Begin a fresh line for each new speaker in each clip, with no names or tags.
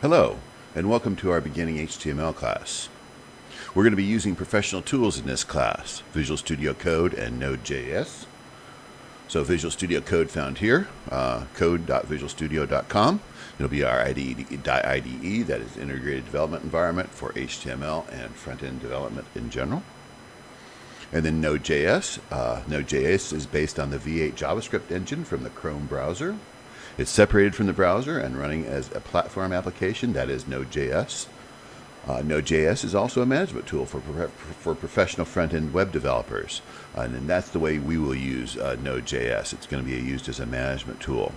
Hello, and welcome to our beginning HTML class. We're going to be using professional tools in this class, Visual Studio Code and Node.js. So Visual Studio Code found here, code.visualstudio.com. It'll be our IDE, that is Integrated Development Environment for HTML and front-end development in general. And then Node.js. Node.js is based on the V8 JavaScript engine from the Chrome browser. It's separated from the browser and running as a platform application, that is Node.js. Node.js is also a management tool for professional front-end web developers, and that's the way we will use Node.js. It's going to be used as a management tool.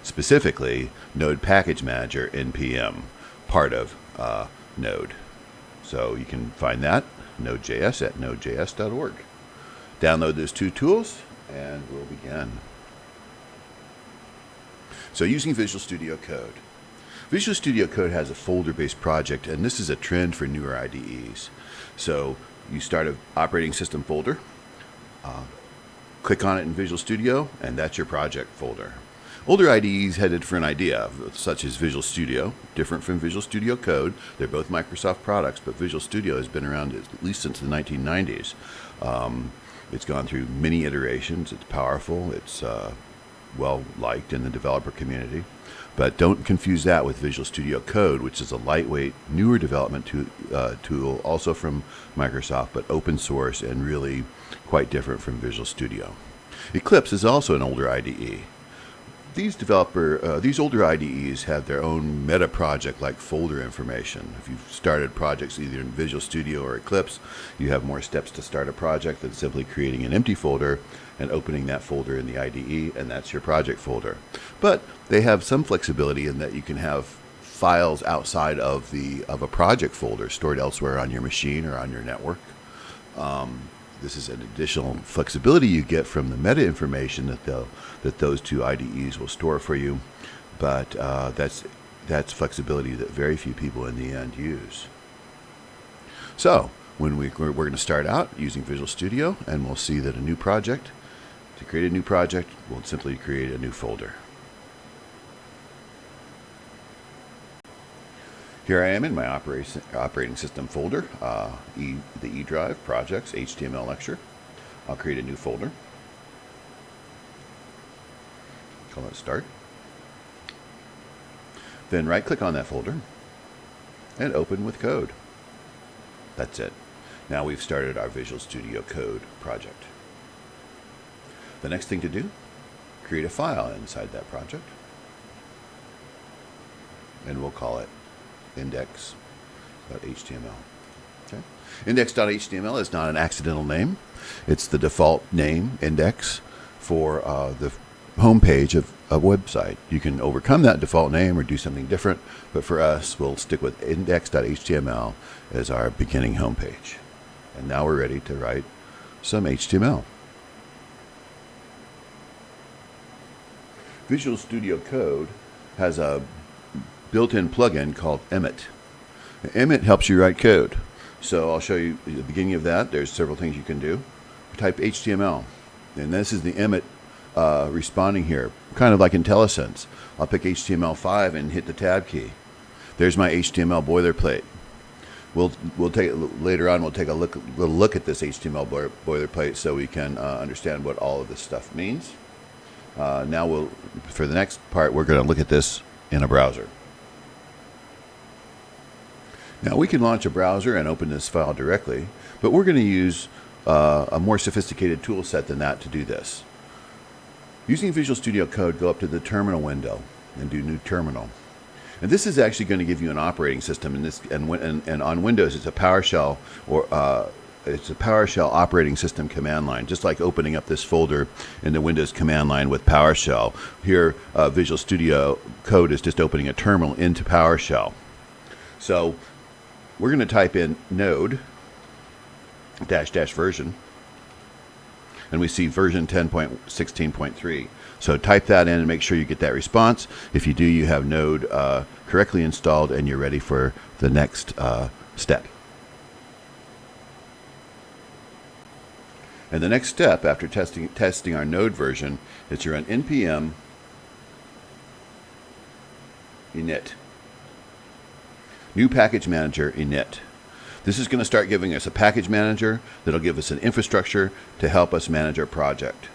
Specifically, Node Package Manager, NPM, part of Node. So you can find that, Node.js, at nodejs.org. Download those two tools, and we'll begin. So using Visual Studio Code. Visual Studio Code has a folder-based project, and this is a trend for newer IDEs. So you start an operating system folder, click on it in Visual Studio, and that's your project folder. Older IDEs had a different idea, such as Visual Studio, different from Visual Studio Code. They're both Microsoft products, but Visual Studio has been around at least since the 1990s. It's gone through many iterations. It's powerful. It's well liked in the developer community. But don't confuse that with Visual Studio Code, which is a lightweight, newer development tool, also from Microsoft, but open source and really quite different from Visual Studio. Eclipse is also an older IDE. These older IDEs have their own meta project like folder information. If you've started projects either in Visual Studio or Eclipse, you have more steps to start a project than simply creating an empty folder and opening that folder in the IDE, and that's your project folder. But they have some flexibility in that you can have files outside of a project folder stored elsewhere on your machine or on your network. This is an additional flexibility you get from the meta information that those two IDEs will store for you, but that's flexibility that very few people in the end use. So when we're going to start out using Visual Studio, and we'll see that to create a new project, we'll simply create a new folder. Here I am in my operating system folder, the E drive, projects, HTML lecture. I'll create a new folder. Call it start. Then right click on that folder and open with code. That's it. Now we've started our Visual Studio Code project. The next thing to do, create a file inside that project. And we'll call it index.html. Okay. Index.html is not an accidental name. It's the default name, index, for the home page of a website. You can overcome that default name or do something different, but for us, we'll stick with index.html as our beginning home page. And now we're ready to write some HTML. Visual Studio Code has a built-in plugin called Emmet. Emmet helps you write code. So I'll show you at the beginning of that. There's several things you can do. Type HTML, and this is the Emmet responding here, kind of like IntelliSense. I'll pick HTML5 and hit the tab key. There's my HTML boilerplate. Later on we'll take a little look at this HTML boilerplate so we can understand what all of this stuff means. Now for the next part, we're going to look at this in a browser. Now we can launch a browser and open this file directly, but we're going to use a more sophisticated tool set than that to do this. Using Visual Studio Code, go up to the terminal window and do new terminal. And this is actually going to give you an operating system, and on Windows it's a PowerShell operating system command line, just like opening up this folder in the Windows command line with PowerShell. Here, Visual Studio Code is just opening a terminal into PowerShell. So we're going to type in node --version, and we see version 10.16.3. So type that in and make sure you get that response. If you do, you have Node correctly installed and you're ready for the next step. And the next step after testing our Node version is to run npm init New Package Manager init. This is going to start giving us a package manager that'll give us an infrastructure to help us manage our project.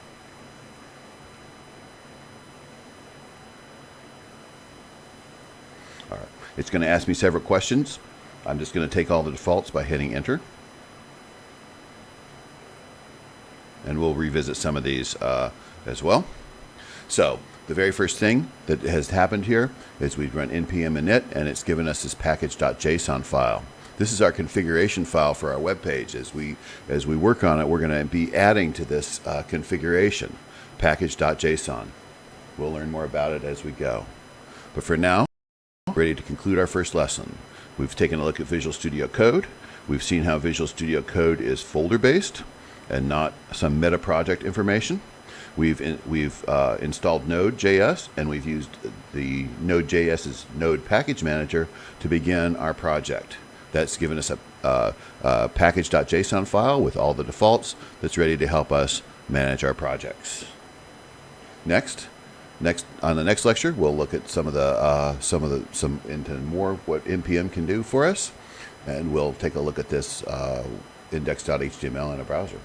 All right. It's going to ask me several questions. I'm just going to take all the defaults by hitting enter. And we'll revisit some of these as well. So the very first thing that has happened here is we've run npm init, and it's given us this package.json file. This is our configuration file for our web page. As we work on it, we're going to be adding to this configuration, package.json. We'll learn more about it as we go. But for now, we're ready to conclude our first lesson. We've taken a look at Visual Studio Code. We've seen how Visual Studio Code is folder-based and not some meta project information. We've installed Node.js, and we've used the Node.js's Node Package Manager to begin our project. That's given us a package.json file with all the defaults that's ready to help us manage our projects. Next on the next lecture, we'll look at some into more what npm can do for us, and we'll take a look at this index.html in a browser.